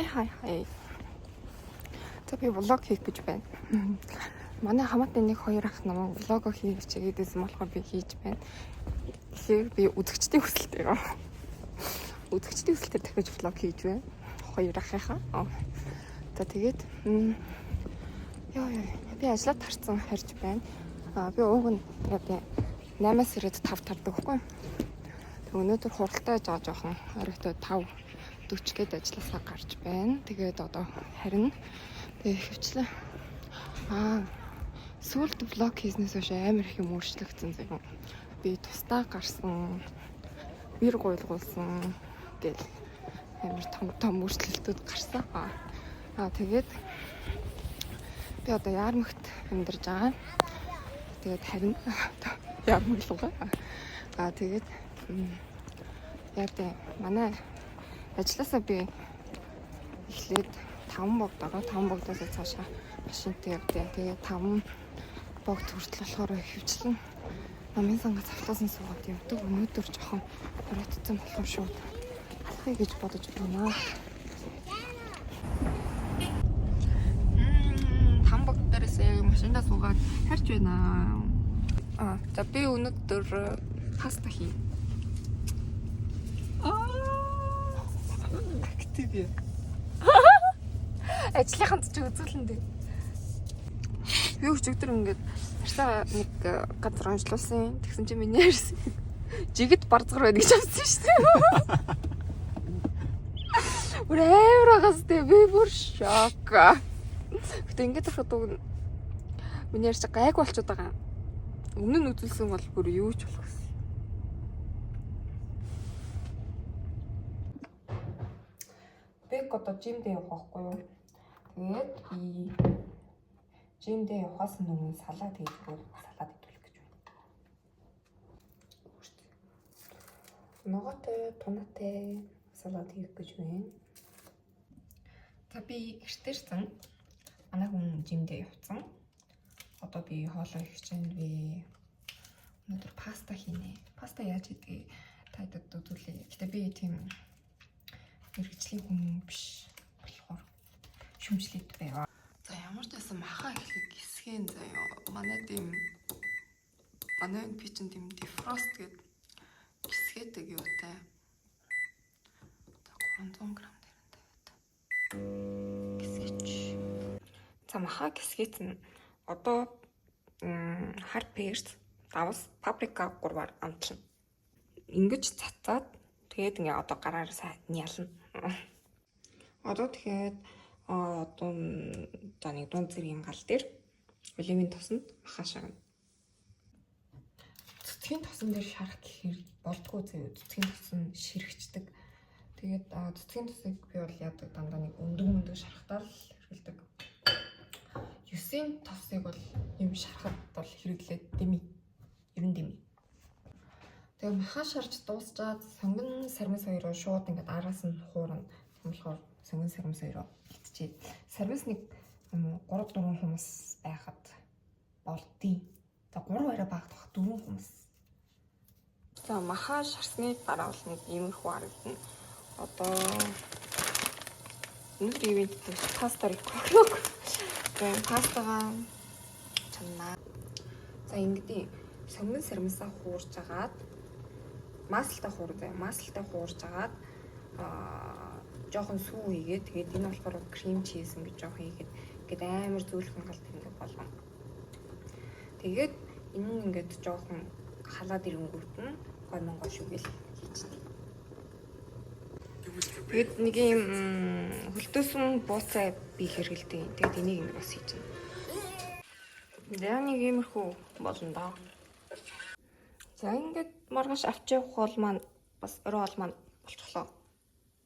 Хай. За би влог хийх гэж байна. Манай хамаатны нэг хоёр ах намайг влого хийх чигээдсэн болохоор би хийж байна. Тэгэхээр би үзэгчдийн хүсэлтээр дахиж влог хийж байна. Хоёр ахыхаа. За тэгээд би ажлаад тарцсан харж байна. Би ууг нь 8-аас ирээд 5 тардаг хгүй. Тэг өнөөдөр хуралтай жаа жоохон оройтой 5:40 гээд ажилласаа гарч байна. Тэгээд одоо харин тэг хөвчлээ. Сүүлд влог хийснээс хойш амар их юм өөрчлөгдсөн заяа. Би тусдаа гарсан, бэр гуйлгуулсан гэл амар том өөрчлөлтүүд гарсан. Тэгээд би одоо Яармагт амьдарч байгаа. Тэгээд харин Яармаг лугаа. Тэгээд манай ажилласаа би эхлээд 5 богдоос цаашаа машинтай явдаа. Тэгээд 5 богд хүртэл болохоор хөвчлэн намын сангаас автобусын суугаад явдаг. Өнөөдөр жоохон оройтцсан болохоор шууд алхахыг гэж бодож байна. 5 богд дээрээс машиндаа суугаад харж байна. За би өнөөдөр паста хий. Актив яа. Ажлынханд ч үзүүлэн дээ. Би өчигдөр ингээд тарсаа нэг газар онцлуулсан. Тэгсэн чинь миний ярьсан. Жигд барзгар байдаг гэж авсан шүү дээ. Бүр амар агастай би бүр шок. Гэтэ ингээд ахад миний ярьж гайг болчиход байгаа. Өмнө нь үзүүлсэн бол бүр юу ч болох гэсэн. Бэг одоо жимдээ явах байхгүй юу? Тэгээд би жимдээ явахаас өмнө салаад хийлгүүл салаад идүүлэх гэж байна. Ногоотой, тунатай салаад хийх гэж байна. За би гэртээрсэн манай хүн жимдээ явцсан. Одоо би хоолой хийж байна. Би өнөөдөр паста хийнэ. Паста яаж хийдгийг таад үзүүлээ. Гэтэ би тийм мэргэжлийн хүн биш болохоор шүмжлээд байв. За ямар ч байсан махаа ихлийг гисгэн заяа. Манай би чинь тийм дефрост гэдэг гисгээдэг юутай. За 300 г дээрээ гисгэж. За махаа гисгээсэн. Одоо хар перс, давс, паприка 3-аар амтна. Ингэж цацаад тэгээд ингээ одоо гараар сайн ялна. Одоо тэгээд одоо нэг дунд зэргийн гал дээр оливын тосонд махаа шаргана. Цэцгийн тосон дээр шарах гэхээр болдгоо зөө. Цэцгийн тосон ширхчдэг. Тэгээд цэцгийн тосыг би бол яадаг дандаа нэг өндөг шарахтаа л хэрэглэдэг. 9-ийн тосыг бол юм шарахад бол хэрэглээд дэми. Ер нь дэми. Тэгээ махаа шарж дуусчаад сонгон сармис хоёроо шууд ингээд араас нь хуурна. Тийм болохоор сонгон сармис хоёроо хитчихэд сармис нэг 3-4 хүмүүс байхад болдیں۔ За 3 хоёроо багтах 4 хүмүүс. За махаа шарсны дараа бол нэг иймэрхүү харагдана. Одоо өнөөдөр ивент паста рекорд. Тэгээ пастагаа чамнаа. За ингэдэй сонгон сармисаа хуурж агаад маслтай хуурж агаад жоохон сүү хийгээд тэгээд энэ болохоор крем чиз ингэж жоохон хийгээд ингээд амар зөөлхөн галт ингээд болгоно. Тэгээд энэ нь ингээд жоохон халаад ирэнгүүт нь гой шүгэл хийчихнэ. Тэгээд нэг юм хөлтөөсөн бууцаа би хэрэгэлдэг. Тэгээд энийг ингээд бас хийж байна. Яа нэг иймэрхүү болно даа. За ингээд маргааш авч явах бол маань бас орой ол маань болчихлоо.